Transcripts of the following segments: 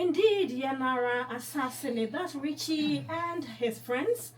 Indeed, Yanara assassinate. That's Richie and his friends.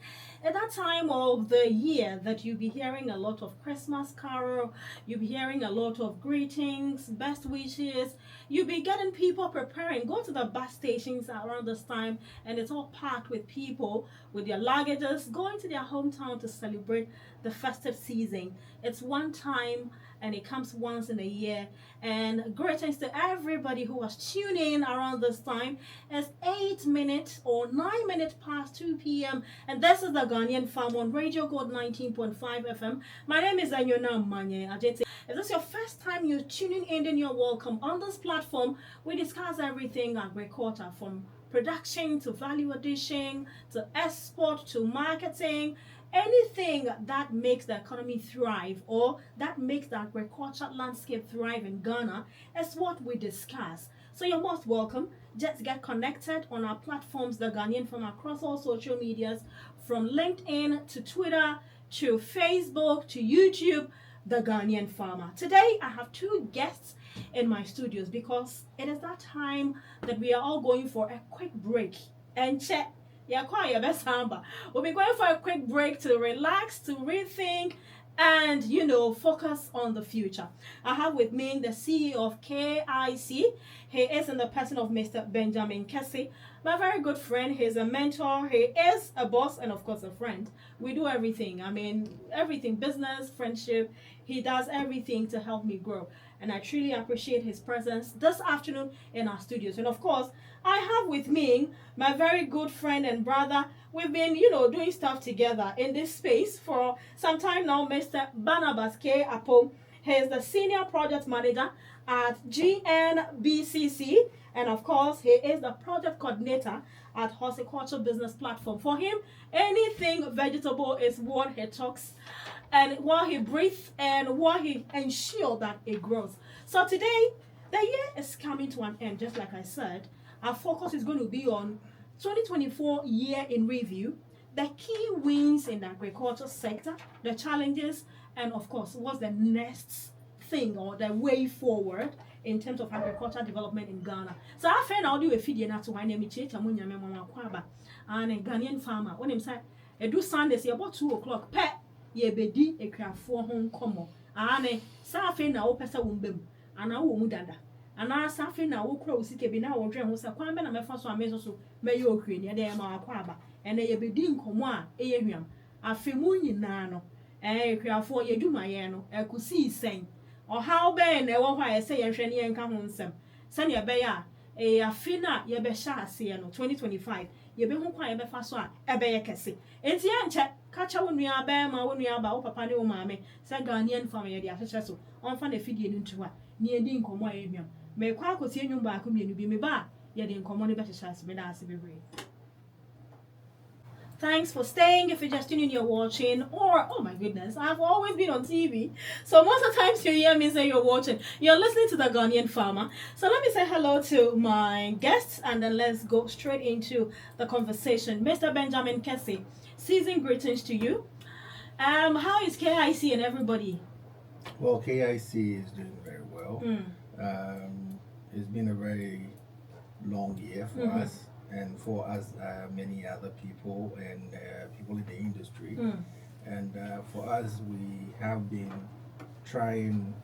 At that time of the year that you'll be hearing a lot of Christmas carol, you'll be hearing a lot of greetings, best wishes, you'll be getting people preparing. Go to the bus stations around this time and it's all packed with people with their luggages going to their hometown to celebrate the festive season. It's one time and it comes once in a year. And greetings to everybody who was tuning in around this time. It's 8 minutes or 9 minutes past 2 p.m. and this is the Ghanaian Farm on Radio Gold 19.5 FM. My name is Anyona Manye Ajete. If this is your first time you're tuning in, then you're welcome. On this platform, we discuss everything agriculture, from production to value addition to export to marketing. Anything that makes the economy thrive or that makes the agriculture landscape thrive in Ghana is what we discuss. So you're most welcome. Just get connected on our platforms, the Ghanaian Farm, across all social medias, from LinkedIn to Twitter to Facebook to YouTube, the Ghanaian Farmer. Today I have two guests in my studios because it is that time that we are all going for a quick break and check. We'll be going for a quick break to relax, to rethink, and focus on the future. I have with me the CEO of KIC. He is in the person of Mr. Benjamin Gyan-Kesse, my very good friend. He's a mentor, he is a boss, and of course a friend. We do everything. Everything, business, friendship. He does everything to help me grow. And I truly appreciate his presence this afternoon in our studios. And of course, I have with me my very good friend and brother. We've been, doing stuff together in this space for some time now, Mr. Barnabas Apom. He is the Senior Project Manager at GNBCC. And of course, he is the Project Coordinator at Horticulture Business Platform. For him, anything vegetable is what he talks and what he breathes and what he ensures that it grows. So today, the year is coming to an end, just like I said. Our focus is going to be on 2024 year in review, the key wins in the agriculture sector, the challenges, and of course, what's the next thing or the way forward in terms of agriculture development in Ghana. So I find out do a video na to name change amunya me mama kwaba and a Ghanaian farmer when him say e do Sundays about 2 o'clock pe ye bedi ekwafo ho nkomo ane sa afi na wo pesa wo mbem ana wo mu dada ana sa afi na wo kura wo sike bi na wo dwen ho se kwan be na mefa so ameso so me ye okwe ne de ma kwaba ene ye bedi nkomo a eye hwam afi mu nyina no ekwafo ye dwuma ye no ekusi isen or how ben e wo hwa say yenhwe ne yenka ho nsem sane ye be ya afi na ye be sha ase no 2025 ye be ho kwa ye be fa so a e be ye kese enti ye nche kacha wo nua ba ma wo nua ba wo papa ne wo maame say Ghanaian farm ye de ahwehwe so on fa na fidie no ntu a ne edi nkomo a ehwam me kwa akotie nwum ba ko mienu bi me ba ye de nkomo ne be hwehwe ase me da ase bebre. Thanks for staying. If you're just tuning in, you're watching, or oh my goodness, I've always been on TV. So most of the times you hear me say you're watching, you're listening to the Ghanaian Farmer. So let me say hello to my guests and then let's go straight into the conversation. Mr. Benjamin Gyan-Kesse, season greetings to you. How is KIC and everybody? Well, KIC is doing very well. It's been a very long year for us. And for us, many other people and people in the industry. And for us, we have been trying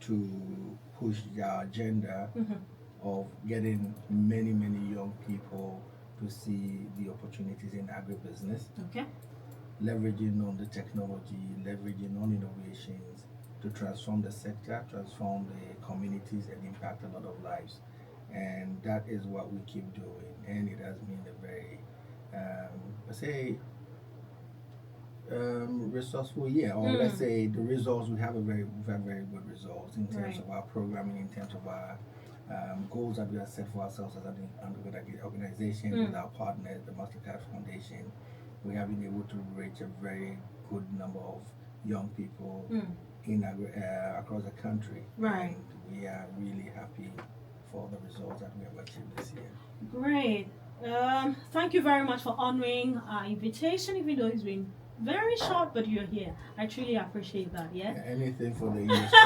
to push our agenda of getting many, many young people to see the opportunities in agribusiness. Okay. Leveraging on the technology, leveraging on innovations to transform the sector, transform the communities, and impact a lot of lives. And that is what we keep doing, and it has been a very, resourceful year. Or let's say the results, we have very good results in terms of our programming, in terms of our goals that we have set for ourselves as an organization with our partners, the Mastercard Foundation. We have been able to reach a very good number of young people in across the country. Right. And we are really happy for the results that we have achieved this year. Great. Thank you very much for honoring our invitation, even though it's been very short, but you're here. I truly appreciate that, yeah? Anything for the industry.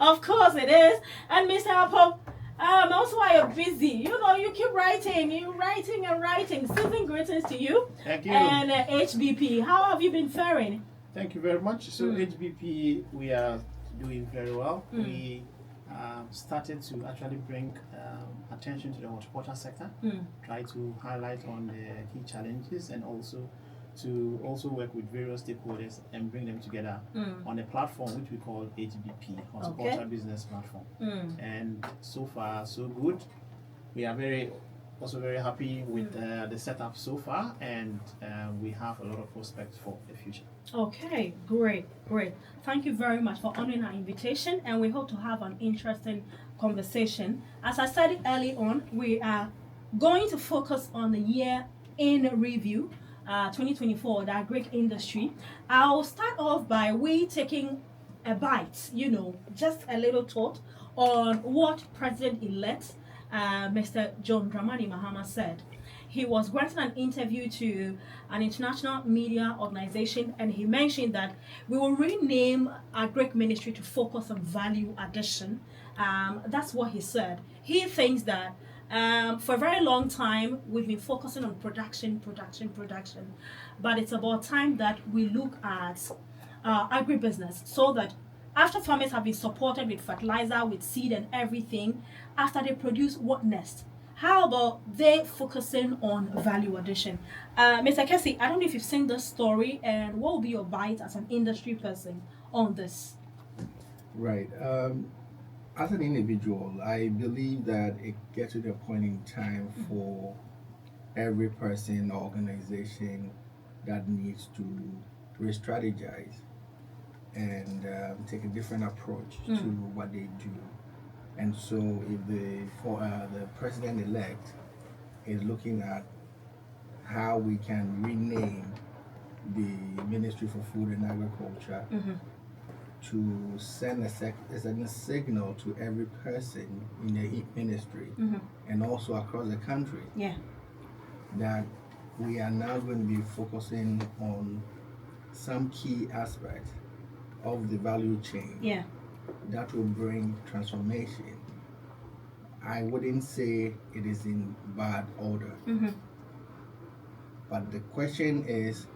Of course it is. And Mr. Apom, also why you're busy. You you keep writing. You're writing and writing. Season greetings to you. Thank you. And HBP, how have you been faring? Thank you very much. So HBP, we are doing very well. We started to actually bring attention to the horticulture sector, try to highlight on the key challenges, and also to work with various stakeholders and bring them together on a platform which we call HBP, Horticulture Business Platform. And so far, so good. We are also very happy with the setup so far, and we have a lot of prospects for the future. Okay, great. Thank you very much for honoring our invitation, and we hope to have an interesting conversation. As I said early on, we are going to focus on the year in review, 2024, the agric industry. I'll start off by taking a bite, just a little thought on what President-elect Mr. John Dramani Mahama said. He was granting an interview to an international media organization, and he mentioned that we will rename our Greek ministry to focus on value addition. That's what he said. He thinks that for a very long time, we've been focusing on production, but it's about time that we look at agribusiness, so that after farmers have been supported with fertilizer, with seed and everything, after they produce, what next? How about they focusing on value addition? Mr. Kesse, I don't know if you've seen this story, and what will be your bite as an industry person on this? Right. As an individual, I believe that it gets to the point in time for every person or organization that needs to re-strategize and take a different approach to what they do. And so if the president-elect is looking at how we can rename the Ministry for Food and Agriculture to send a signal to every person in the ministry and also across the country that we are now going to be focusing on some key aspects of the value chain that will bring transformation. I wouldn't say it is in bad order, but the question is,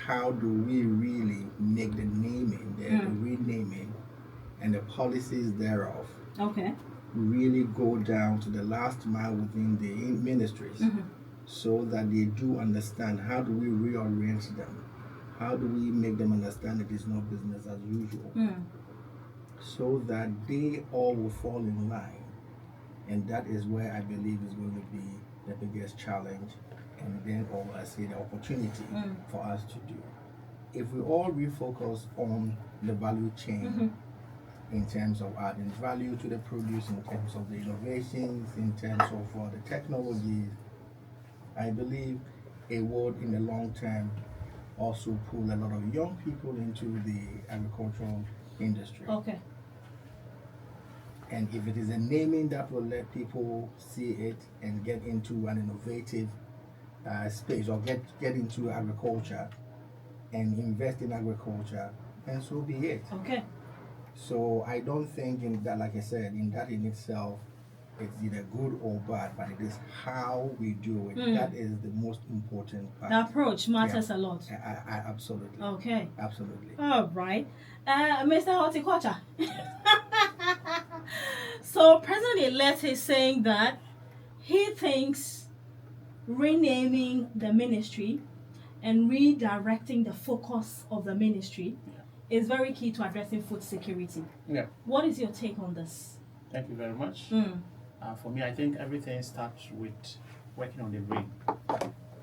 how do we really make the naming, the renaming, and the policies thereof really go down to the last mile within the ministries, so that they do understand? How do we reorient them? How do we make them understand that it's not business as usual? So that they all will fall in line. And that is where I believe is going to be the biggest challenge, and then, I say, the opportunity for us to do. If we all refocus on the value chain in terms of adding value to the produce, in terms of the innovations, in terms of the technologies, I believe it would, in the long term, also pull a lot of young people into the agricultural industry. And if it is a naming that will let people see it and get into an innovative space, or get into agriculture and invest in agriculture, then so be it. So I don't think in that, like I said, in that in itself, it's either good or bad, but it is how we do it. That is the most important part. The approach matters a lot. I absolutely. Absolutely. All right. Mr. Horticulture. So President-elect is saying that he thinks renaming the ministry and redirecting the focus of the ministry is very key to addressing food security. What is your take on this? Thank you very much. For me, I think everything starts with working on the brain.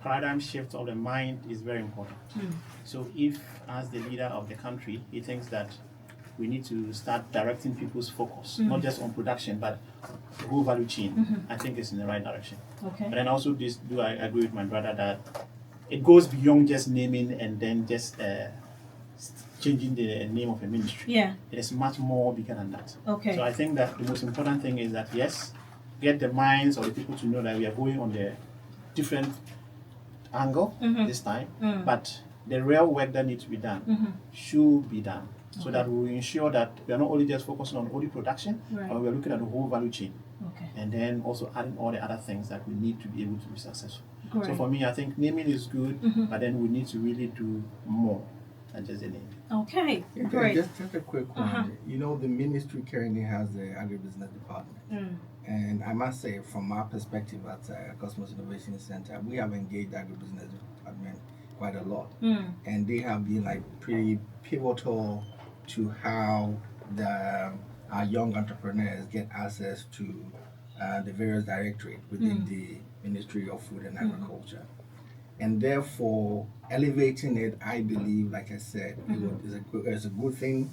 Paradigm shift of the mind is very important. So if, as the leader of the country, he thinks that we need to start directing people's focus, not just on production, but the whole value chain, I think it's in the right direction. But then also I agree with my brother that it goes beyond just naming and then just changing the name of a ministry. It is much more bigger than that. So I think that the most important thing is that, yes, get the minds of the people to know that we are going on the different angle this time, but the real work that needs to be done should be done, so that we will ensure that we are not only just focusing on only production, but we are looking at the whole value chain. Okay. and then also adding all the other things that we need to be able to be successful. Great. So for me, I think naming is good, but then we need to really do more than just the name. Okay, Okay, great. just a quick one. You know, the ministry currently has the agribusiness department. And I must say, from our perspective at Kosmos Innovation Center, we have engaged the agribusiness department quite a lot. And they have been like pretty pivotal to how our young entrepreneurs get access to the various directorates within the Ministry of Food and Agriculture. And therefore, elevating it, I believe, like I said, is a good thing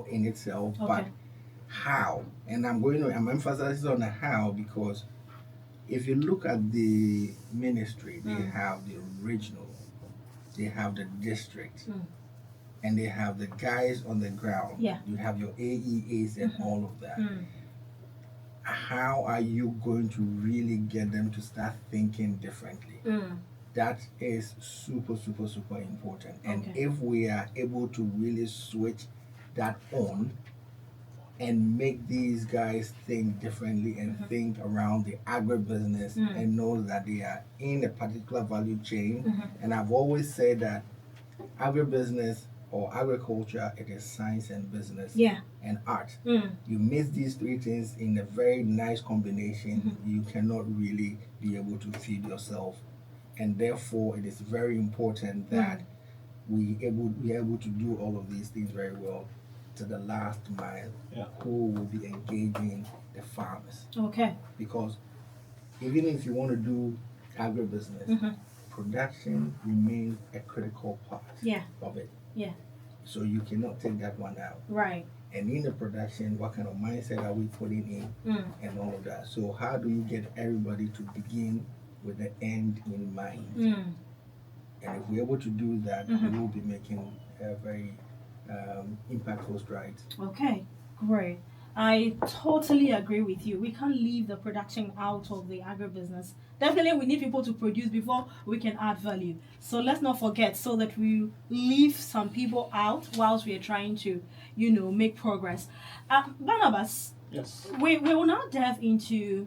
in itself. Okay. But how? And I'm emphasizing on the how, because if you look at the ministry, they have the regional, they have the district, and they have the guys on the ground. Yeah. You have your AEAs and all of that. How are you going to really get them to start thinking differently? That is super, super, super important. And if we are able to really switch that on and make these guys think differently and think around the agribusiness and know that they are in a particular value chain. And I've always said that agribusiness or agriculture, it is science and business and art. You mix these three things in a very nice combination, you cannot really be able to feed yourself. And therefore, it is very important that we are able to do all of these things very well to the last mile. Who will be engaging the farmers? Okay. Because even if you want to do agribusiness, production remains a critical part of it. Yeah. So you cannot take that one out. Right. And in the production, what kind of mindset are we putting in and all of that? So how do you get everybody to begin with the end in mind? And if we're able to do that, we will be making a very impactful strides. Okay, great. I totally agree with you. We can't leave the production out of the agribusiness. Definitely, we need people to produce before we can add value. So let's not forget, so that we leave some people out whilst we are trying to, make progress. Barnabas, Yes. we will now delve into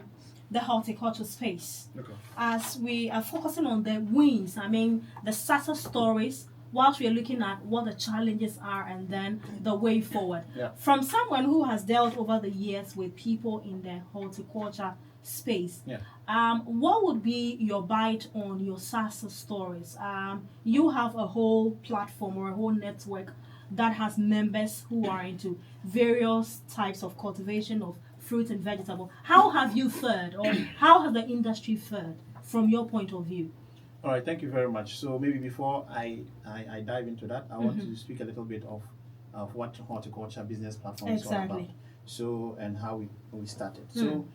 the horticulture space. Okay. As we are focusing on the wins, the success stories, whilst we are looking at what the challenges are and then the way forward. Yeah. From someone who has dealt over the years with people in the horticulture space, what would be your bite on your success stories? You have a whole platform or a whole network that has members who are into various types of cultivation of fruit and vegetable. How have you fared, or how has the industry fared from your point of view? All right, thank you very much. So maybe before I dive into that, I want to speak a little bit of what horticulture business platform is all about. So, and how we started. So,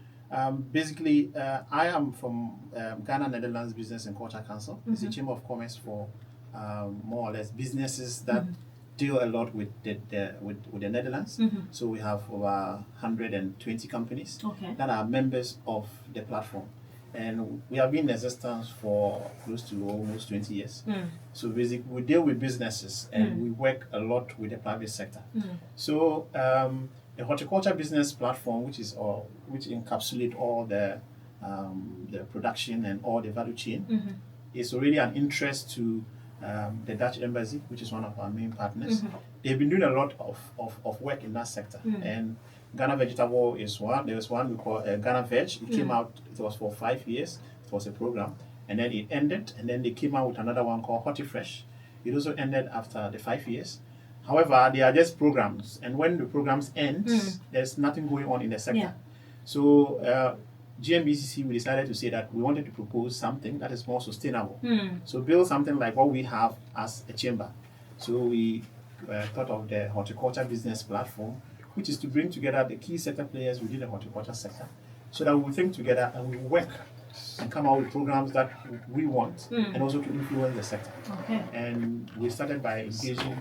basically, I am from Ghana Netherlands Business and Culture Council. It's a chamber of commerce for more or less businesses that deal a lot with the Netherlands. So we have over 120 companies that are members of the platform. And we have been in existence for close to almost 20 years. So basically, we deal with businesses and we work a lot with the private sector. So the horticulture business platform, which encapsulates all the production and all the value chain, is already an interest to the Dutch Embassy, which is one of our main partners. They've been doing a lot of work in that sector. And Ghana Vegetable is one. There was one we call Ghana Veg. It came out, it was for 5 years. It was a program. And then it ended. And then they came out with another one called Hortifresh. It also ended after the 5 years. However, they are just programs. And when the programs end, there's nothing going on in the sector. So GMBCC, we decided to say that we wanted to propose something that is more sustainable. So build something like what we have as a chamber. So we thought of the horticulture business platform, which is to bring together the key sector players within the horticulture sector, so that we will think together and we will work and come out with programs that we want and also to influence the sector. And we started by engaging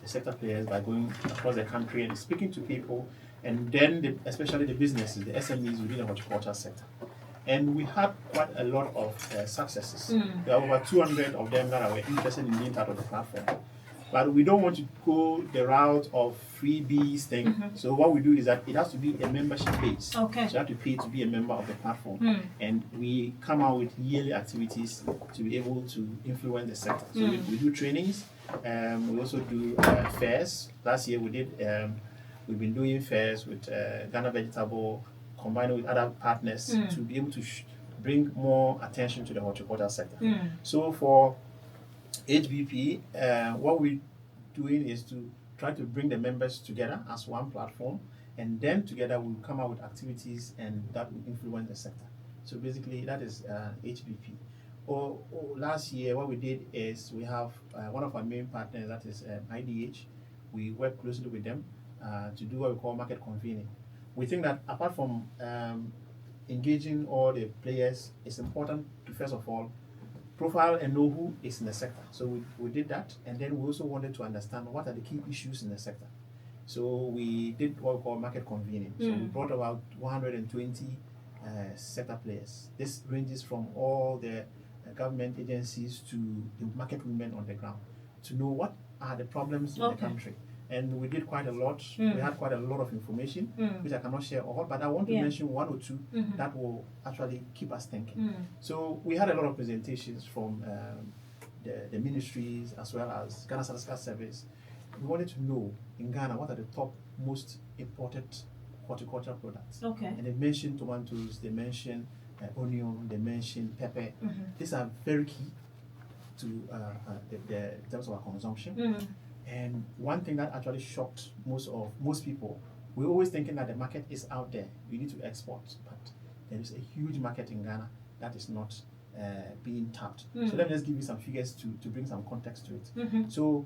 the sector players by going across the country and speaking to people, and then especially the businesses, the SMEs within the horticulture sector. And we had quite a lot of successes. There are over 200 of them that were interested in being part of the platform. But we don't want to go the route of freebies thing. So what we do is that it has to be a membership base. Okay. So you have to pay to be a member of the platform. And we come out with yearly activities to be able to influence the sector. So we do trainings. We also do fairs. Last year we did, we've been doing fairs with Ghana Vegetable, combined with other partners to be able to bring more attention to the horticulture sector. So for HBP, what we're doing is to try to bring the members together as one platform, and then together we'll come out with activities and that will influence the sector. So basically that is HBP. Last year what we did is we have one of our main partners, that is IDH. We work closely with them to do what we call market convening. We think that apart from engaging all the players, it's important to first of all profile and know who is in the sector. So we did that, and then we also wanted to understand what are the key issues in the sector. So we did what we call market convening. So we brought about 120 sector players. This ranges from all the government agencies to the market women on the ground to know what are the problems in the country. And we did quite a lot. We had quite a lot of information, which I cannot share all, but I want to mention one or two that will actually keep us thinking. So we had a lot of presentations from the ministries as well as Ghana Statistical Service. We wanted to know in Ghana what are the top most imported horticultural products. And they mentioned tomatoes, they mentioned onion, they mentioned pepper. These are very key to the terms of our consumption. And one thing that actually shocked most people, we're always thinking that the market is out there, we need to export, but there is a huge market in Ghana that is not being tapped. So let me just give you some figures to bring some context to it. So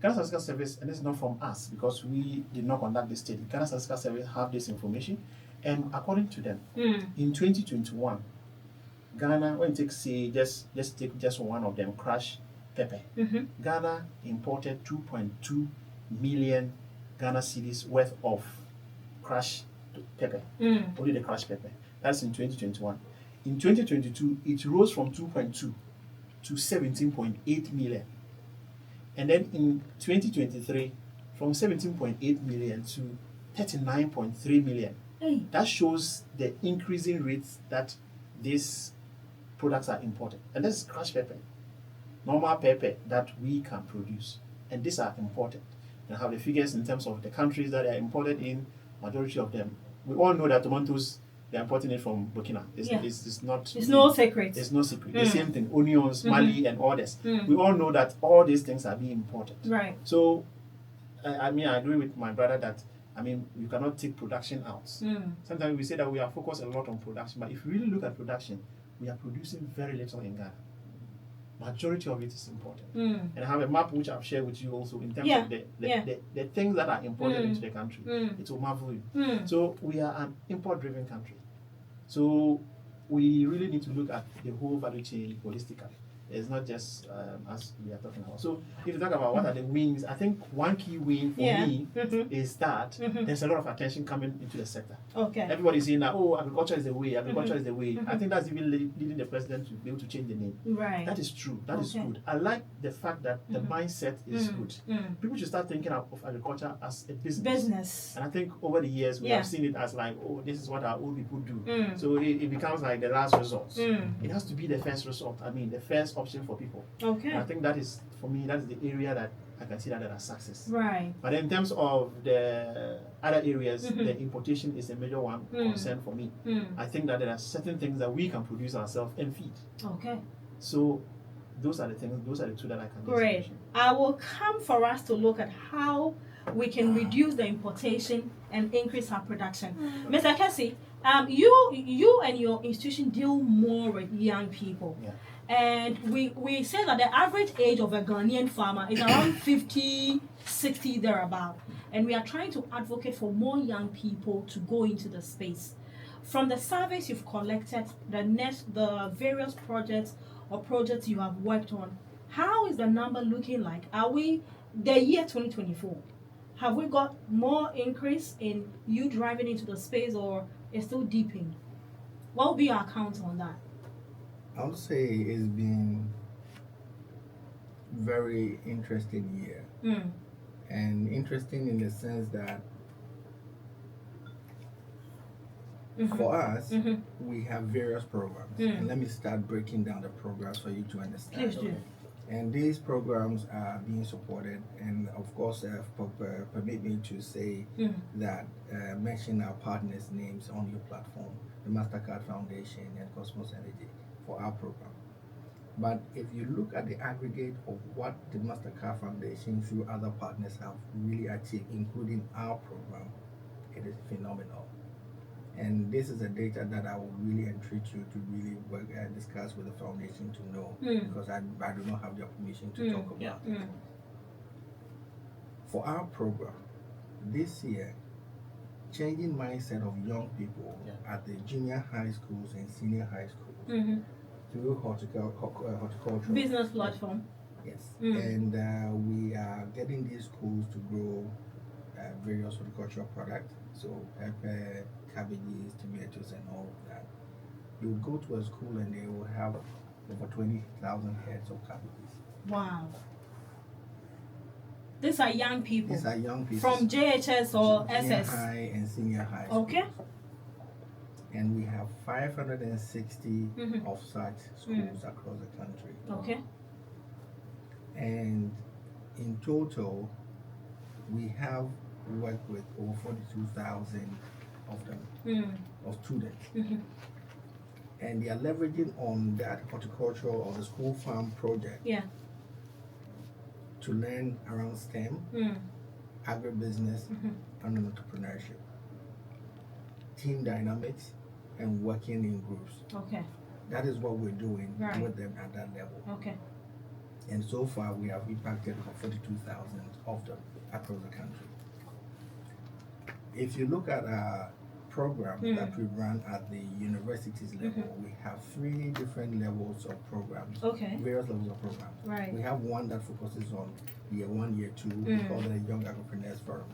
Ghana Statistical Service, and this is not from us because we did not conduct this study, Ghana Statistical Service have this information, and according to them, in 2021, Ghana, when you take, say, just take just one of them, crush pepper. Ghana imported 2.2 million Ghana cedis worth of crushed pepper, only the crushed pepper. That's in 2021. In 2022, it rose from 2.2 to 17.8 million. And then in 2023, from 17.8 million to 39.3 million. That shows the increasing rates that these products are imported. And this is crushed pepper. Normal pepper that we can produce, and these are imported. And I have the figures in terms of the countries that are imported in. Majority of them, we all know that tomatoes, they're importing it from Burkina. It's not. It's no secret. It's no secret. The same thing, onions, Mali, and others. We all know that all these things are being imported. Right. So, I agree with my brother that you cannot take production out. Sometimes we say that we are focused a lot on production, but if you really look at production, we are producing very little in Ghana. Majority of it is imported. And I have a map which I've shared with you also in terms of the things that are imported into the country. It will marvel you. So we are an import-driven country. So we really need to look at the whole value chain holistically. It's not just as we are talking about. So if you talk about what are the wins, I think one key win for me is that there's a lot of attention coming into the sector. Everybody's saying that, agriculture is the way, agriculture is the way. I think that's even leading the president to be able to change the name. Right. That is true. That is good. I like the fact that the mindset is good. People should start thinking of agriculture as a business. And I think over the years we have seen it as like, this is what our old people do. So it becomes like the last resort. It has to be the first resort. The first option for people. And I think that is, for me, that is the area that I can see that there are success. Right. But in terms of the other areas, the importation is a major one concern for me. I think that there are certain things that we can produce ourselves and feed. So those are the things, those are the two that I can do. Great. I will come for us to look at how we can reduce the importation and increase our production. Mr. Kesse, you and your institution deal more with young people. And we say that the average age of a Ghanaian farmer is around 50, 60 thereabout. And we are trying to advocate for more young people to go into the space. From the surveys you've collected, the various projects you have worked on, how is the number looking like? Are we, the year 2024, have we got more increase in you driving into the space, or it's still deepening? What will be your account on that? I would say it's been very interesting year. And interesting in the sense that for us, we have various programs. And let me start breaking down the programs for you to understand. Please do. And these programs are being supported, and of course, permit me to say that mention our partners' names on your platform, the MasterCard Foundation and Kosmos Energy for our program. But if you look at the aggregate of what the MasterCard Foundation through other partners have really achieved, including our program, it is phenomenal. And this is a data that I would really entreat you to really work and discuss with the foundation to know, because I do not have their permission to talk about it. For our program, this year, changing mindset of young people at the junior high schools and senior high schools through horticulture Business platform. Yes, and we are getting these schools to grow various horticultural products, so pepper, cabbages, tomatoes, and all of that. You would go to a school and they will have over 20,000 heads of cabbages. Wow. These are young people. These are young people from JHS or junior SS. high and senior high. Okay. And we have 560 of such schools across the country. Okay. And in total, we have worked with over 42,000 of them, of students. And they are leveraging on that horticultural or the school farm project to learn around STEM, agribusiness, and entrepreneurship, team dynamics, and working in groups. Okay. That is what we're doing with them at that level. Okay. And so far, we have impacted over 42,000 of them across the country. If you look at our programs that we run at the universities level, we have 3 different levels of programs. Okay. Various levels of programs. Right. We have one that focuses on year 1, year 2, we call it a Young Agripreneurs Forum.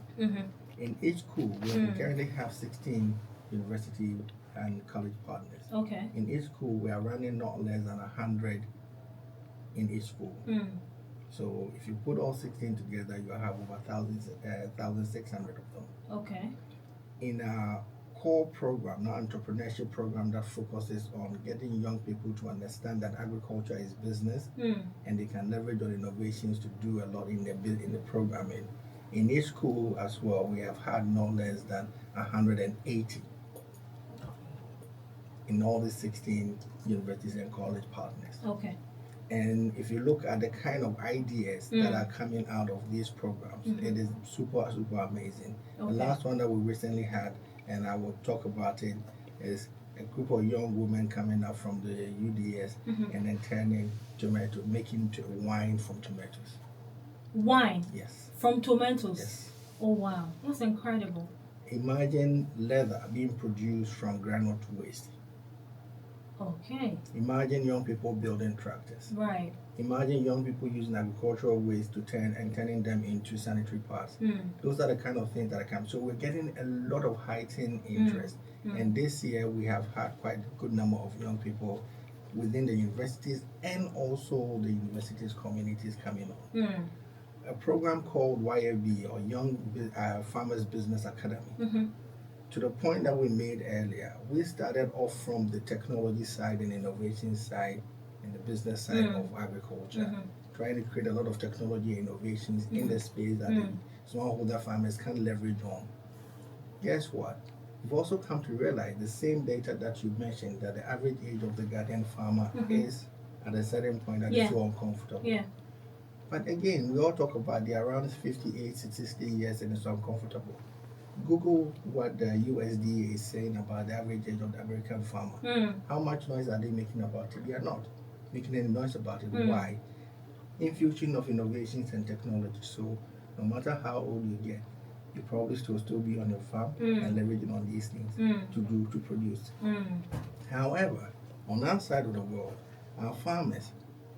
In each school, we currently have 16 university and college partners. Okay. In each school, we are running not less than 100 in each school. So if you put all 16 together, you have over 1,600 of them. Okay. In our core program, our entrepreneurship program that focuses on getting young people to understand that agriculture is business and they can leverage on innovations to do a lot in the programming. In each school as well, we have had no less than 180 in all the 16 universities and college partners. Okay. And if you look at the kind of ideas that are coming out of these programs, it is super, super amazing. Okay. The last one that we recently had, and I will talk about it, is a group of young women coming up from the UDS and then turning tomato, making wine from tomatoes. Wine? Yes. From tomatoes? Yes. Oh, wow. That's incredible. Imagine leather being produced from groundnut waste. Okay. Imagine young people building tractors. Right. Imagine young people using agricultural waste to turning them into sanitary pads. Those are the kind of things that are coming. So we're getting a lot of heightened interest. And this year we have had quite a good number of young people within the universities and also the universities communities coming on. A program called YFB, or Young Farmers Business Academy. To the point that we made earlier, we started off from the technology side and innovation side and the business side of agriculture, trying to create a lot of technology innovations in the space that the smallholder farmers can leverage on. Guess what? We've also come to realize the same data that you mentioned, that the average age of the Ghanaian farmer is at a certain point that is so uncomfortable. But again, we all talk about they're around 58 to 60 years and it's uncomfortable. Google what the USDA is saying about the average age of the American farmer. How much noise are they making about it? They are not making any noise about it. Why? Infusion of innovations and technology. So no matter how old you get, you probably still be on your farm and leveraging on these things to produce. However, on our side of the world, our farmers,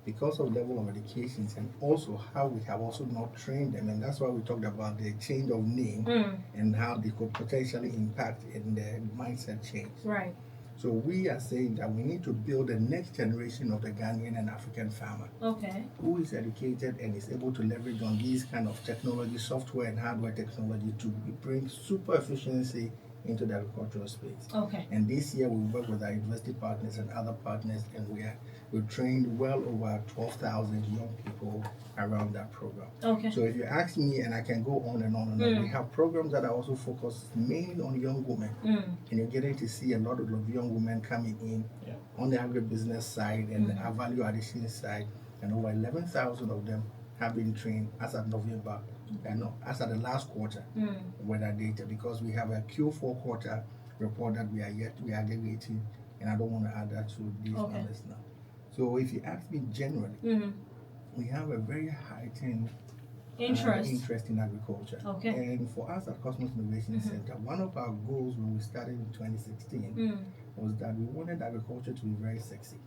because of level of educations and also how we have also not trained them, and that's why we talked about the change of name and how they could potentially impact in the mindset change. Right. So we are saying that we need to build the next generation of the Ghanaian and African farmer who is educated and is able to leverage on these kind of technology, software and hardware technology to bring super efficiency into the agricultural space. And this year we work with our university partners and other partners, and we've trained well over 12,000 young people around that program. So if you ask me, and I can go on and on and on, we have programs that are also focused mainly on young women, and you're getting to see a lot of young women coming in on the agribusiness side and the value addition side, and over 11,000 of them have been trained as of November, as at the last quarter with our data, because we have a Q4 quarter report that we are aggregating, and I don't want to add that to these numbers now. So if you ask me generally, we have a very heightened interest in agriculture. And for us at Kosmos Innovation Center, one of our goals when we started in 2016 was that we wanted agriculture to be very sexy.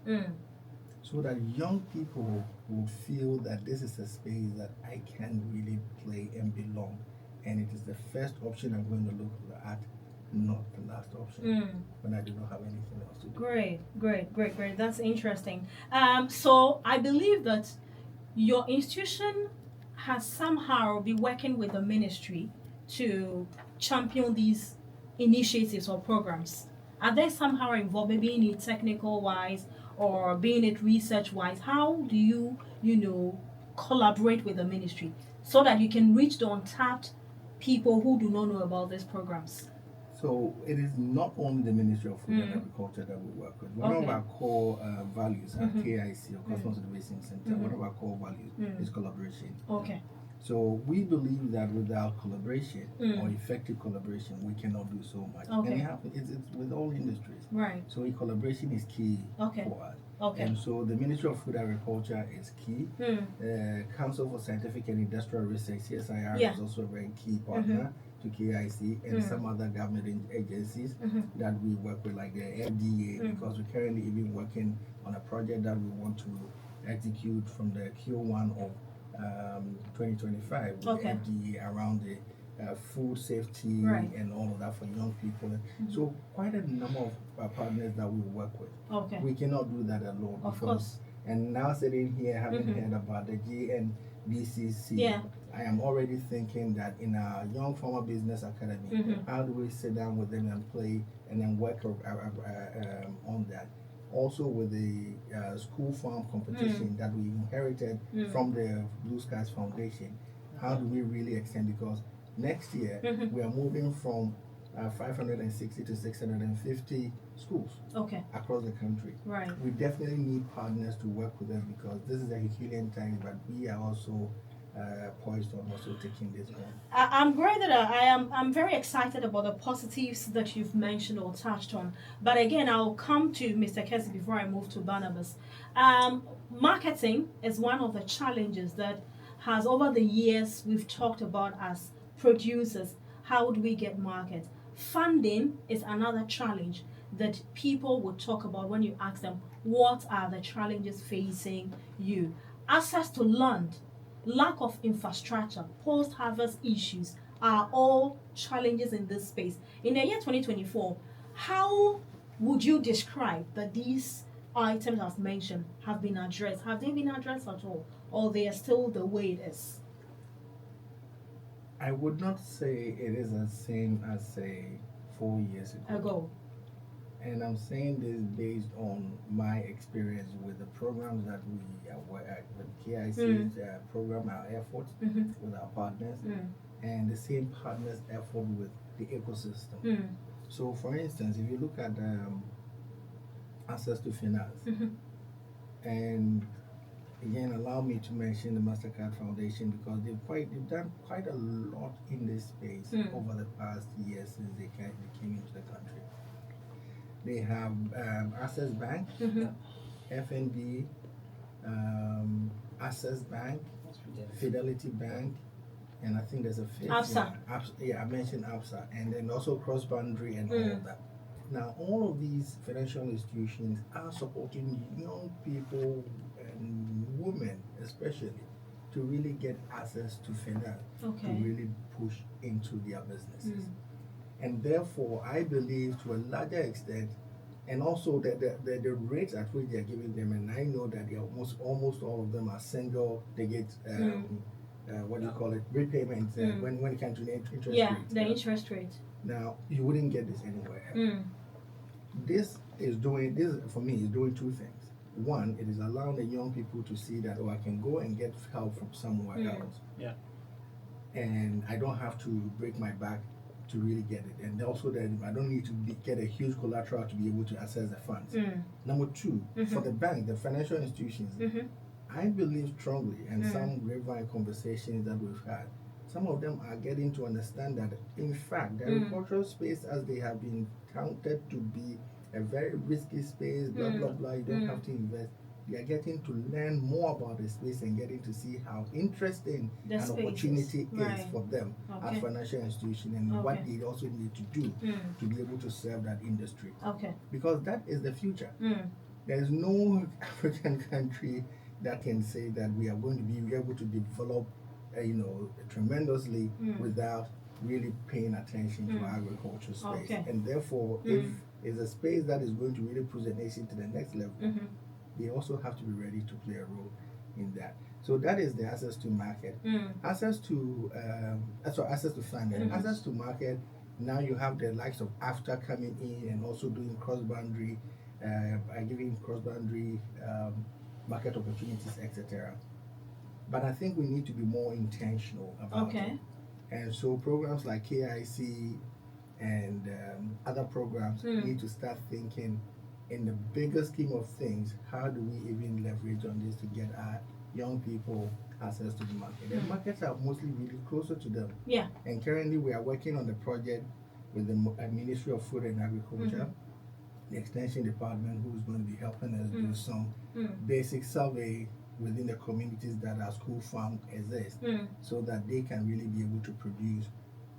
So that young people would feel that this is a space that I can really play and belong. And it is the first option I'm going to look at, not the last option, when I do not have anything else to do. Great. That's interesting. So I believe that your institution has somehow been working with the ministry to champion these initiatives or programs. Are they somehow involved, maybe in it technical-wise or being it research-wise? How do you collaborate with the ministry so that you can reach the untapped people who do not know about these programs? So it is not only the Ministry of Food and Agriculture that we work with. One of our core values at KIC, or Kosmos Innovation Center, one of our core values is collaboration. So we believe that without collaboration or effective collaboration, we cannot do so much. And it's with all industries. So collaboration is key for us. And so the Ministry of Food and Agriculture is key. Council for Scientific and Industrial Research, CSIR, is also a very key partner to KIC, and some other government agencies that we work with, like the FDA, because we're currently even working on a project that we want to execute from the Q1 of 2025 with the FDA around the food safety and all of that for young people. So quite a number of partners that we work with. We cannot do that alone. Of course. And now sitting here, having heard about the GNBCC, I am already thinking that in our Young Farmer Business Academy, how do we sit down with them and play and then work on that? Also with the school farm competition that we inherited from the Blue Skies Foundation, how do we really extend? Because next year we are moving from 560 to 650 schools across the country. We definitely need partners to work with us, because this is a Herculean task, but we are also poised on also taking this on. I'm great that I'm very excited about the positives that you've mentioned or touched on. But again, I'll come to Mr. Kesse before I move to Barnabas. Marketing is one of the challenges that has, over the years, we've talked about as producers. How do we get market? Funding is another challenge that people would talk about when you ask them, what are the challenges facing you? Access to land, lack of infrastructure, post-harvest issues are all challenges in this space. In the year 2024, how would you describe that these items I've mentioned have been addressed? Have they been addressed at all? Or they are still the way it is? I would not say it is the same as, say, 4 years ago. And I'm saying this based on my experience with the programs that we work at, with KIC's program, our effort with our partners, and the same partners' effort with the ecosystem. So, for instance, if you look at access to finance, and again, allow me to mention the MasterCard Foundation, because they've done quite a lot in this space over the past years since they came into the country. They have Access Bank, FNB, Access Bank, Fidelity Bank, and I think there's a fifth. ABSA. I mentioned ABSA, and then also Cross Boundary and all of that. Now, all of these financial institutions are supporting young people and women, especially, to really get access to finance, to really push into their businesses. And therefore, I believe to a larger extent, And also the rates at which they are giving them, and I know that they are almost all of them are single. They get what do you call it, repayments when it comes to the interest rates. The interest rate. Now you wouldn't get this anywhere else. This for me is doing two things. One, it is allowing the young people to see that I can go and get help from somewhere else. Yeah. And I don't have to break my back to really get it. And also that I don't need to get a huge collateral to be able to access the funds. Number two, for the bank, the financial institutions, I believe strongly, and some grapevine conversations that we've had, some of them are getting to understand that, in fact, the agricultural space, as they have been counted to be a very risky space, blah, blah, blah, you don't have to invest. They are getting to learn more about the space and getting to see how interesting an opportunity is for them as financial institutions, and what they also need to do to be able to serve that industry. Because that is the future. There is no African country that can say that we are going to be able to develop tremendously without really paying attention to our agriculture space. And therefore, if it's a space that is going to really push the nation to the next level, they also have to be ready to play a role in that. So that is the access to market. Access to funding. Access to market. Now you have the likes of AFTA coming in and also doing cross-boundary, giving cross-boundary market opportunities, etc. But I think we need to be more intentional about it. And so programs like KIC and other programs need to start thinking, in the bigger scheme of things, how do we even leverage on this to get our young people access to the market? The markets are mostly really closer to them. And currently we are working on the project with the Ministry of Food and Agriculture, the Extension Department, who's going to be helping us do some basic survey within the communities that our school farm exists, so that they can really be able to produce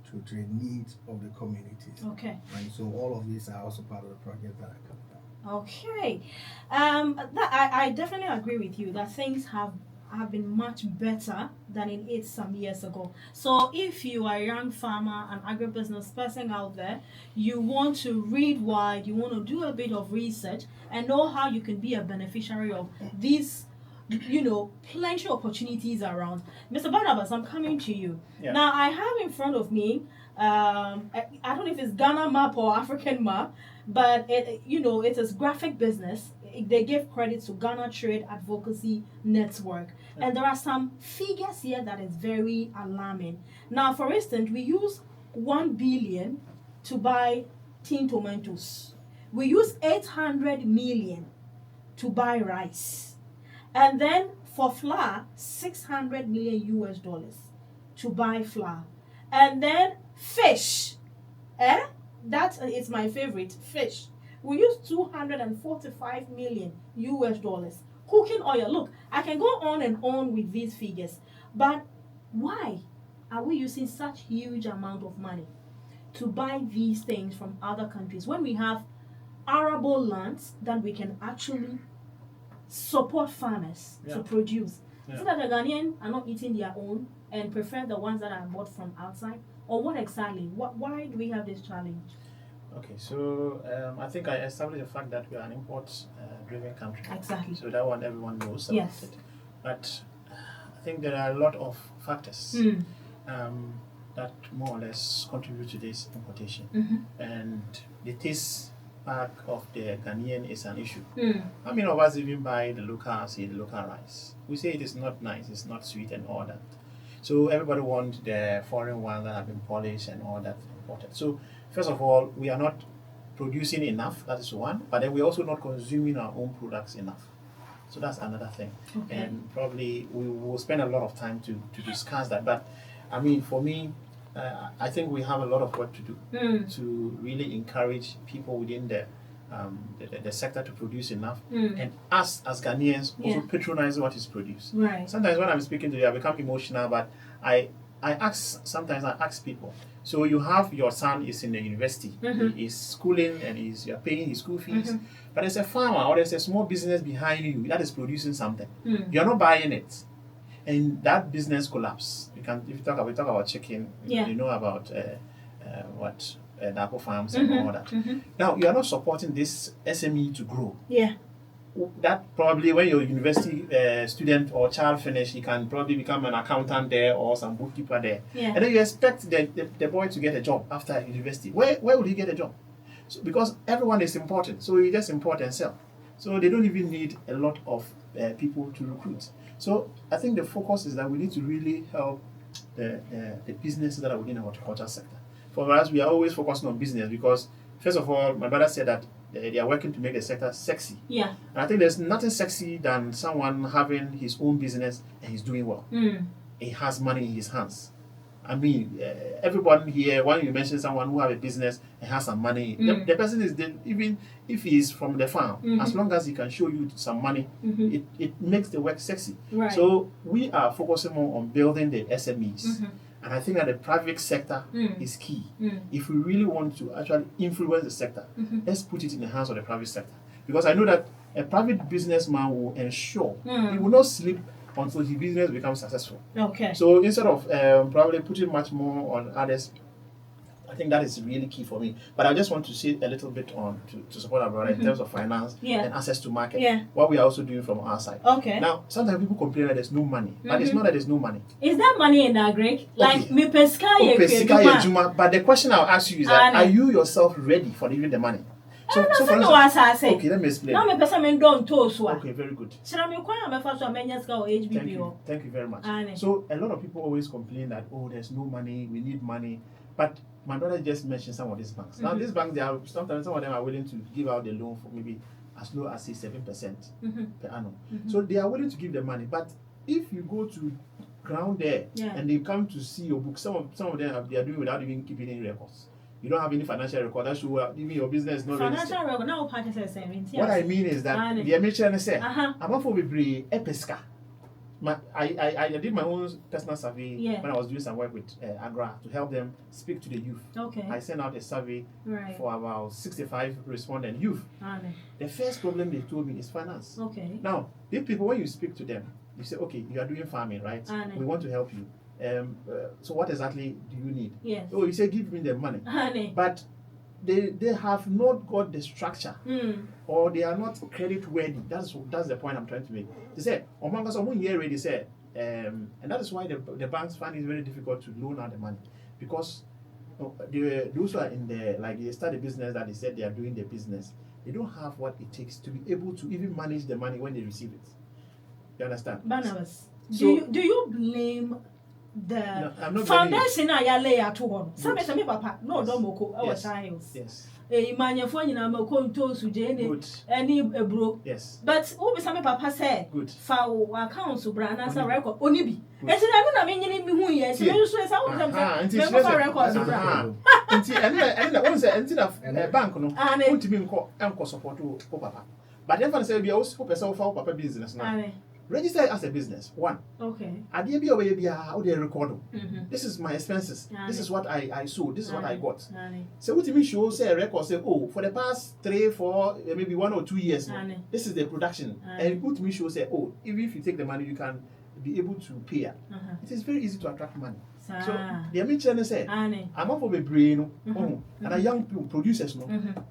to the needs of the communities. And so all of these are also part of the project that are coming up. I definitely agree with you that things have been much better than it some years ago. So if you are a young farmer, an agribusiness person out there, you want to read wide, you want to do a bit of research and know how you can be a beneficiary of these, plenty of opportunities around. Mr. Barnabas, I'm coming to you. Now I have in front of me, I don't know if it's Ghana map or African map, but it is graphic business. They give credit to Ghana Trade Advocacy Network. And there are some figures here that is very alarming. Now, for instance, we use 1 billion to buy tin tomatoes. We use 800 million to buy rice. And then for flour, 600 million US dollars to buy flour. And then fish. That is my favorite, fish. We use 245 million US dollars. Cooking oil. Look, I can go on and on with these figures. But why are we using such huge amount of money to buy these things from other countries when we have arable lands that we can actually support farmers to produce? So that the Ghanaians are not eating their own and prefer the ones that are bought from outside? Or what exactly? Why do we have this challenge? Okay, so I think I established the fact that we are an import-driven country. Exactly. So that one everyone knows about it. But I think there are a lot of factors that more or less contribute to this importation. And the taste back of the Ghanaian is an issue. How many of us even buy the local rice? We say it is not nice, it's not sweet and all that. So everybody wants the foreign ones that have been polished and all that imported. So first of all, we are not producing enough, that is one, but then we're also not consuming our own products enough. So that's another thing. And probably we will spend a lot of time to discuss that. But I mean, for me, I think we have a lot of work to do to really encourage people within the sector to produce enough, and us as Ghanaians also patronize what is produced. Sometimes when I'm speaking to you, I become emotional, but I sometimes ask people, so you have your son is in the university, he is schooling and you're paying his school fees, but there's a farmer or there's a small business behind you that is producing something. You're not buying it, and that business collapse. If we talk about chicken, you know about the apple farms and all that. Now, you are not supporting this SME to grow. Yeah. That probably when your university student or child finish, he can probably become an accountant there or some bookkeeper there. Yeah. And then you expect the boy to get a job after university. Where will he get a job? So, because everyone is important, so you just import and sell. So they don't even need a lot of people to recruit. So I think the focus is that we need to really help the businesses that are within the horticulture sector. For us, we are always focusing on business because, first of all, my brother said that they are working to make the sector sexy. Yeah. And I think there's nothing sexy than someone having his own business and he's doing well. He has money in his hands. I mean, everyone here, when you mention someone who have a business and has some money, the person is even if he is from the farm, as long as he can show you some money, it makes the work sexy. Right. So we are focusing more on building the SMEs. And I think that the private sector is key. If we really want to actually influence the sector, let's put it in the hands of the private sector. Because I know that a private businessman will ensure he will not sleep until his business becomes successful. Okay. So instead of probably putting much more on others, I think that is really key for me. But I just want to say a little bit on to support our brother in terms of finance and access to market. Yeah. What we are also doing from our side. Okay. Now, sometimes people complain that there's no money, but it's not that there's no money. Is that money in agri? Like me pesca But the question I'll ask you is that are you yourself ready for even the money? So for instance, okay, let me explain. Now me pesa me don't toast. Okay, very good. Thank Thank you very much. So a lot of people always complain that there's no money, we need money. But my brother just mentioned some of these banks. Now these banks, they are sometimes some of them are willing to give out the loan for maybe as low as say 7% per annum. So they are willing to give the money. But if you go to ground there and they come to see your book, some of them they are doing without even keeping any records. You don't have any financial record that show even your business is not registered. Financial record now part is What I mean is that the mention say I'm not for be a pesca. I did my own personal survey when I was doing some work with Agra to help them speak to the youth. Okay. I sent out a survey for about 65 respondent youth. The first problem they told me is finance. Okay. Now, these people, when you speak to them, you say, okay, you are doing farming, right? We want to help you. So what exactly do you need? Yes. Oh, you say give me the money. But they have not got the structure or they are not credit worthy. That's the point I'm trying to make. They say, they say, and that is why the banks find it very difficult to loan out the money because those who are in the they start a business that they said they are doing the business, they don't have what it takes to be able to even manage the money when they receive it. You understand? Barnabas, So, do you blame the no, foundation I lay at one? Some me papa, no, don't moko our child. Yes. Imanya phone in Amako to Sujane, any bro. Yes. But who be some papa say, good. Foul accounts to brand as a record, only be. And so I don't mean who yes, you say something. Records. And the ones that a bank, no, and put him in uncle support to papa. But then say, we also person for papa business now. Register as a business. One. Okay. Record. This is my expenses. This is what I sold. This is what I got. So what you mean show say a record say for the past 3, 4, maybe 1 or 2 years. This is the production. And what me show say even if you take the money you can be able to pay. It is very easy to attract money. So the mention say I'm not for the brain and a young people producers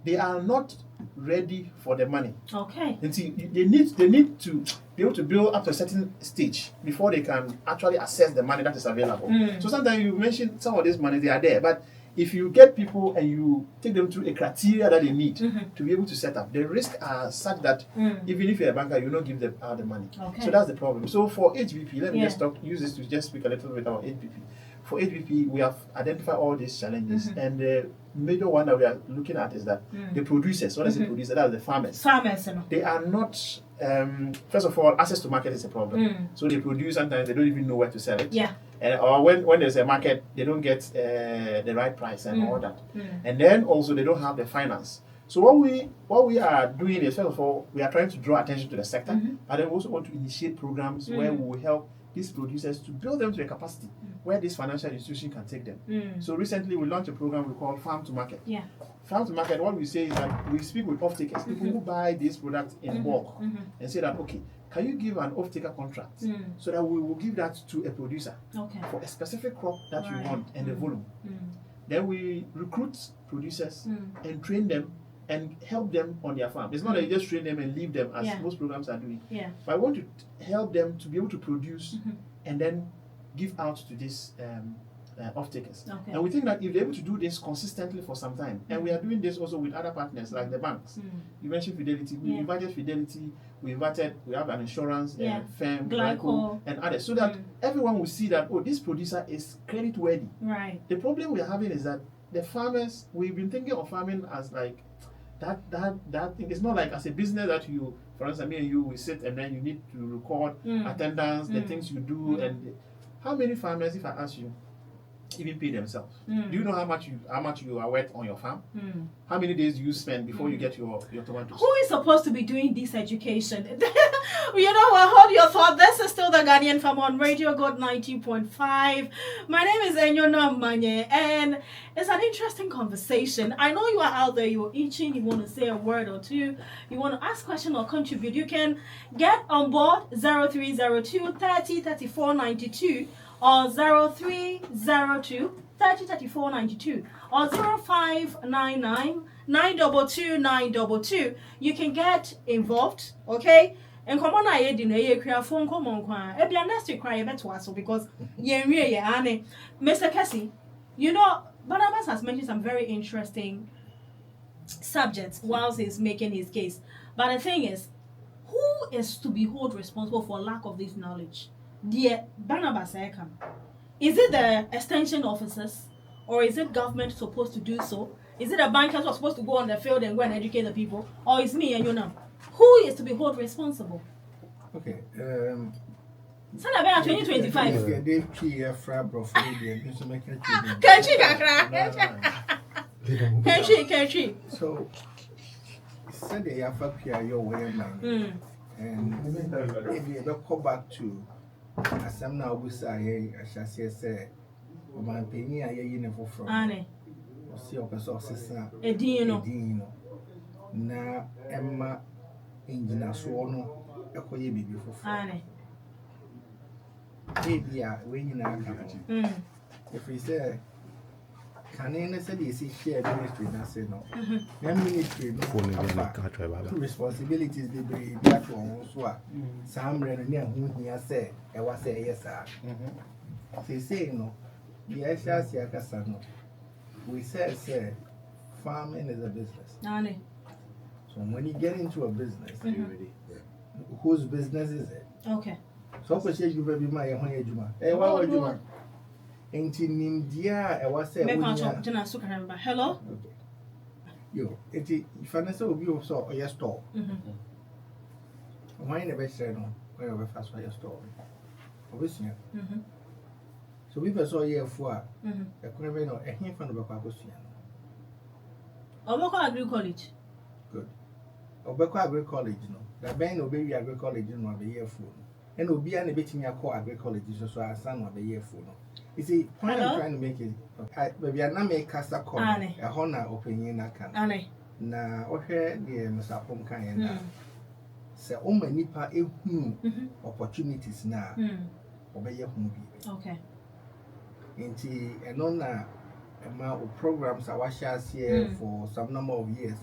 they are not ready for the money. Okay. And see, they need to be able to build up to a certain stage before they can actually access the money that is available. So sometimes you mention some of this money, they are there, but if you get people and you take them through a criteria that they need to be able to set up, the risks are such that even if you're a banker, you will not give them out the money. Okay. So that's the problem. So for HBP, let me just use this to just speak a little bit about HBP. For HBP, we have identified all these challenges, and the major one that we are looking at is that the producers, what is the producer? That is the farmers. They are not, first of all, access to market is a problem. So they produce, sometimes they don't even know where to sell it. Yeah. Or when there's a market, they don't get the right price and all that. And then also they don't have the finance. So what we are doing is, first of all, we are trying to draw attention to the sector, but then we also want to initiate programs where we will help these producers to build them to a capacity where this financial institution can take them. So recently we launched a program we call Farm to Market. Yeah. Farm to Market, what we say is that we speak with off-takers, people who buy these products in bulk, and say that, okay, can you give an off-taker contract so that we will give that to a producer for a specific crop that you want and the volume. Then we recruit producers and train them and help them on their farm. It's not that you just train them and leave them as most programs are doing. Yeah. But I want to help them to be able to produce and then give out to these off-takers. Okay. And we think that if they're able to do this consistently for some time, and we are doing this also with other partners like the banks. You mentioned Fidelity. We invited Fidelity. We have an insurance firm, Glyco, and others, so that everyone will see that, oh, this producer is credit worthy. Right. The problem we are having is that the farmers, we've been thinking of farming as like that thing. It's not like as a business that you, for instance, me and you, we sit and then you need to record attendance, the things you do, and how many farmers, if I ask you, even pay themselves? Do you know how much you are worth on your farm? How many days do you spend before you get your tomatoes? Who is supposed to be doing this education? You know what? Hold your thought. This is still the Ghanaian Farm on Radio God 90.5. My name is Enyona Manye, and it's an interesting conversation. I know you are out there, you're itching, you want to say a word or two, you want to ask question or contribute. You can get on board 0302 30 34 92 or 0302 30 34 92 or 0599 922 922. You can get involved, okay? And come on, I didn't hear phone come on. It'll be a next week cry better because Mr. Kesse, you know, Barnabas has mentioned some very interesting subjects whilst he's making his case. But the thing is, who is to be held responsible for lack of this knowledge? Dear Barnabas, is it the extension officers, or is it government supposed to do so? Is it the bankers who are supposed to go on the field and go and educate the people, or is me and you now? Who is to be held responsible? Okay. Son of 2025. So, said the Yafapia, your way, man. And if you go back to Assam now, we say, I shall say, my penny, I uniform from Anne. See, of a source, a dino. Na Emma Engina Suono, a coy before Anne. Maybe when you know, if we say, can I say this is shared ministry? I say no. Ministry, responsibilities, they bring that one. Some ran near whom he has said, I was say yes, sir. They say no. The Ashas Yakasano. We said, farming is a business. So when you get into a business, whose business is it? Okay. So I say you be my Juma. Hey, what would you? Ain't in India, I was saying, hello? Yo, if I saw you saw your store. Why never said no? Wherever fast for your store. Obviously. So we saw here for a couldn't know a hint from the Bacabusian. Oboko Agri College. Good. Obeko Agri College, no. The Ben Obey Agri College in one year full. And will be an abating your core agri college, so our son of the year full. You see, when I'm trying to make it, maybe I not make Casta call a honor opinion. I can. Now, okay, dear Mr. Apom can say, oh, my nipa opportunities now. Obey your movie. Okay. Into a non amount of programs I was here for some number of years.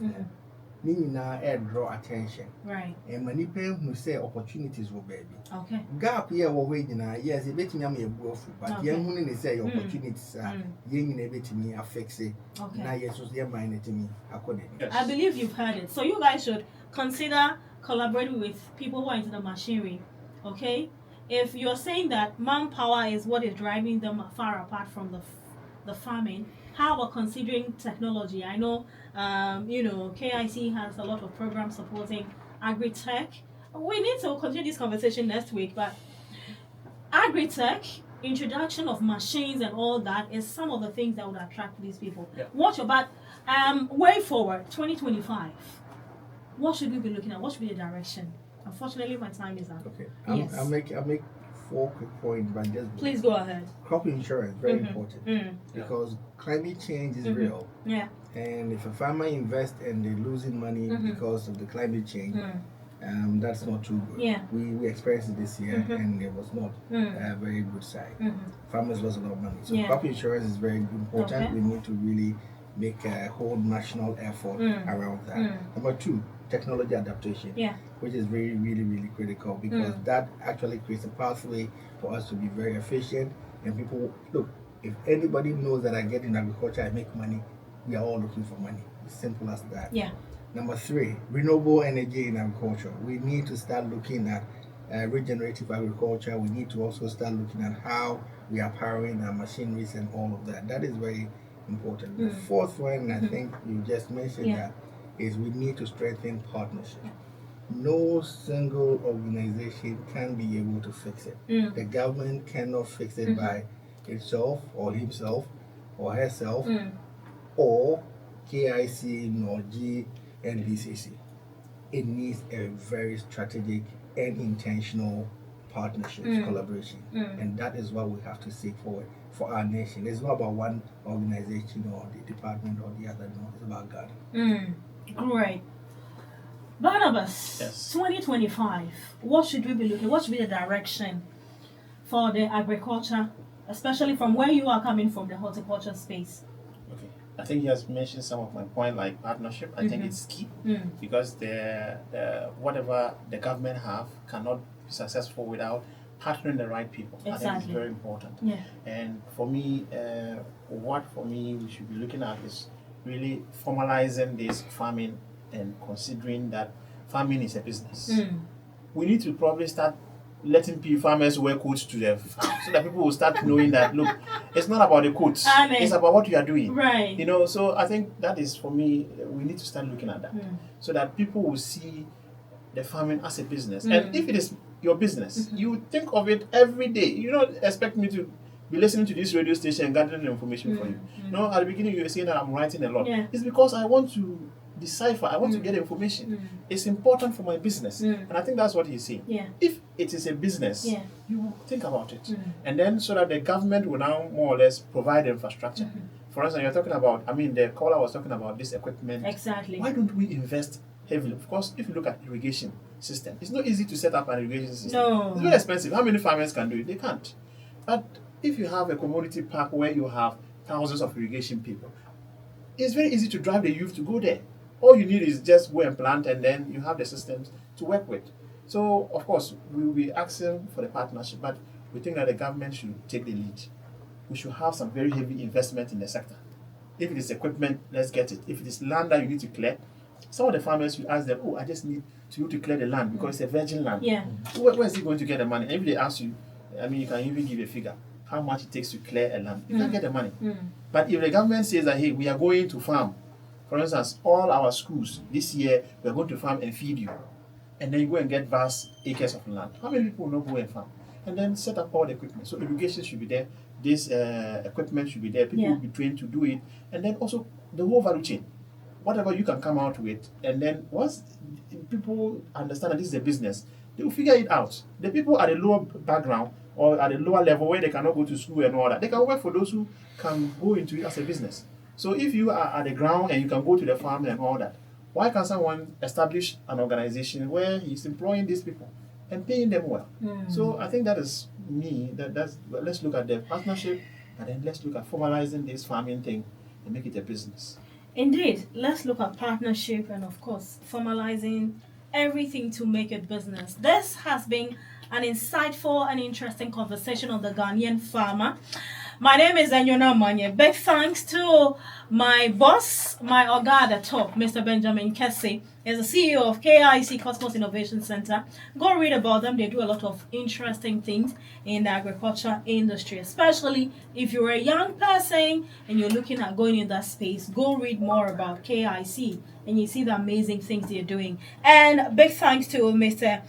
Now, air draw attention. Right. And many people who say opportunities will baby. Okay. Gap here will wait now. Yes, a bit me a wolf, but young women say opportunities are young in a bit to me affects it. Okay. Now, yes, was their mind to me accordingly. I believe you've heard it. So you guys should consider collaborating with people who are into the machinery. Okay? If you're saying that manpower is what is driving them far apart from the farming, how about considering technology? I know, KIC has a lot of programs supporting agri-tech. We need to continue this conversation next week, but agri-tech, introduction of machines and all that is some of the things that would attract these people. Yeah. Watch about way forward, 2025. What should we be looking at? What should be the direction? Unfortunately, my time is up. Okay. Yes. I'll make 4 quick points, but just please go ahead. Crop insurance very important because climate change is real. Yeah. And if a farmer invests and they're losing money because of the climate change, That's not too good. Yeah. We experienced it this year, and it was not a very good sign. Farmers lost a lot of money. So crop insurance is very important. Okay. We need to really make a whole national effort around that. Number two, technology adaptation, which is really, really, really critical, because that actually creates a pathway for us to be very efficient. And people, look, if anybody knows that I get in agriculture, I make money, we are all looking for money. It's simple as that. Yeah. Number three, renewable energy in agriculture. We need to start looking at regenerative agriculture. We need to also start looking at how we are powering our machineries and all of that. That is very important. The fourth one, I think you just mentioned that, is we need to strengthen partnership. No single organization can be able to fix it. The government cannot fix it by itself or himself or herself or KIC nor GNBCC. It needs a very strategic and intentional partnerships, collaboration, and that is what we have to seek for our nation. It's not about one organization or the department or the other. No, it's about Ghana. Great. Barnabas, Yes. 2025, what should we be looking, what should be the direction for the agriculture, especially from where you are coming from, the horticulture space? Okay. I think he has mentioned some of my point, like partnership. I think it's key, because the whatever the government have cannot be successful without partnering the right people. I think it's very important. Yeah. And for me, what for me we should be looking at is really formalizing this farming and considering that farming is a business. We need to probably start letting farmers wear coats to their farm, so that people will start knowing that, look, it's not about the coats, it's about what you are doing. Right. You know, so I think that is, for me, we need to start looking at that, so that people will see the farming as a business. And if it is your business, you think of it every day. You don't expect me to be listening to this radio station and gathering the information for you. No, at the beginning you were saying that I'm writing a lot. It's because I want to decipher, I want to get information. It's important for my business. And I think that's what he's saying. If it is a business, you think about it. And then, so that the government will now more or less provide infrastructure. For instance, you're talking about, the caller was talking about this equipment. Exactly. Why don't we invest heavily? Of course, if you look at irrigation system, it's not easy to set up an irrigation system. No. It's very expensive. How many farmers can do it? They can't. But if you have a commodity park where you have thousands of irrigation people, it's very easy to drive the youth to go there. All you need is just go and plant, and then you have the systems to work with. So, of course, we will be asking for the partnership, but we think that the government should take the lead. We should have some very heavy investment in the sector. If it is equipment, let's get it. If it is land that you need to clear, some of the farmers, you ask them, I just need you to clear the land because it's a virgin land. Where is he going to get the money? And if they ask you, you can even give a figure how much it takes to clear a land. You can't get the money. But if the government says that, hey, we are going to farm, for instance, all our schools this year, we are going to farm and feed you, and then you go and get vast acres of land. How many people will not go and farm? And then set up all the equipment. So irrigation should be there. This equipment should be there. People will be trained to do it. And then also the whole value chain. Whatever you can come out with. And then once people understand that this is a business, they will figure it out. The people at the lower background or at the lower level where they cannot go to school and all that, they can work for those who can go into it as a business. So if you are at the ground and you can go to the farm and all that, why can't someone establish an organization where he's employing these people and paying them well? So I think that is me. Let's look at the partnership, and then let's look at formalizing this farming thing and make it a business. Indeed, let's look at partnership and, of course, formalizing everything to make it business. This has been an insightful and interesting conversation on the Ghanaian farmer. My name is Anyona Manye. Big thanks to my boss, my oga at the top, Mr. Benjamin Gyan-Kesse. He's the CEO of KIC Kosmos Innovation Center. Go read about them. They do a lot of interesting things in the agriculture industry, especially if you're a young person and you're looking at going in that space. Go read more about KIC and you see the amazing things they're doing. And big thanks to Mr.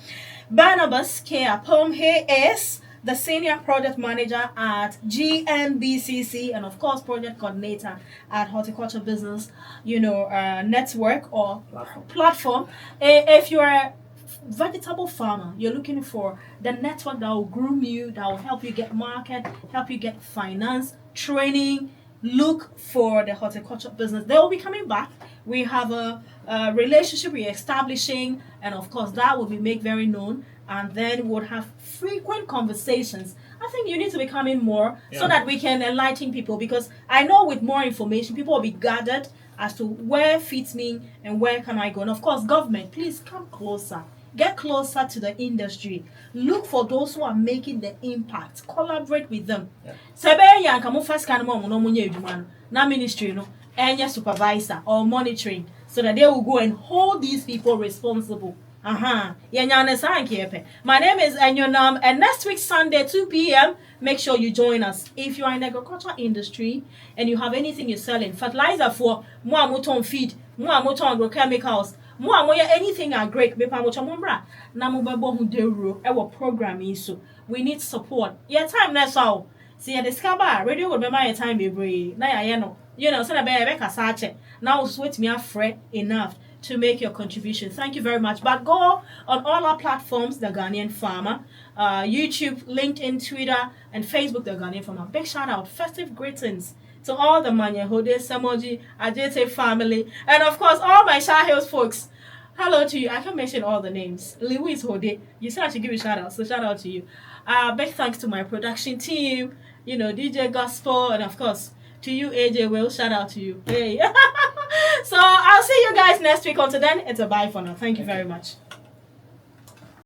Barnabas Apom. He is the Senior Project Manager at GNBCC and, of course, Project Coordinator at Horticulture Business, Network or platform. If you're a vegetable farmer, you're looking for the network that will groom you, that will help you get market, help you get finance, training, look for the Horticulture Business. They will be coming back We have a relationship we're establishing, and of course that will be made very known. And then we'll have frequent conversations. I think you need to be coming more so that we can enlighten people, because I know with more information, people will be gathered as to where fits me and where can I go. And of course, government, please come closer. Get closer to the industry. Look for those who are making the impact. Collaborate with them. Na ministry, and your supervisor or monitoring, so that they will go and hold these people responsible. My name is Enyonam, and next week Sunday 2 p.m. make sure you join us. If you are in the agriculture industry and you have anything you're selling, fertilizer for muamuton feed, muamuton agrochemicals, anything are great. Our program is so we need support. Yeah, time that's all. See, I discover radio will be my time every now. So now sweat me afraid enough to make your contribution. Thank you very much. But go on all our platforms, The Ghanaian Farmer, YouTube, LinkedIn, Twitter, and Facebook, The Ghanaian Farmer. Big shout out, festive greetings to all the Manyehode, Samoji, Ajete family, and of course all my Shah Hills folks. Hello to you. I can mention all the names. Lewis Hode, you said I should give you a shout out, so shout out to you. Big thanks to my production team, DJ Gospel, and of course to you, AJ Will. Shout out to you. Hey. So I'll see you guys next week. Until then, it's a bye for now. Thank you very much.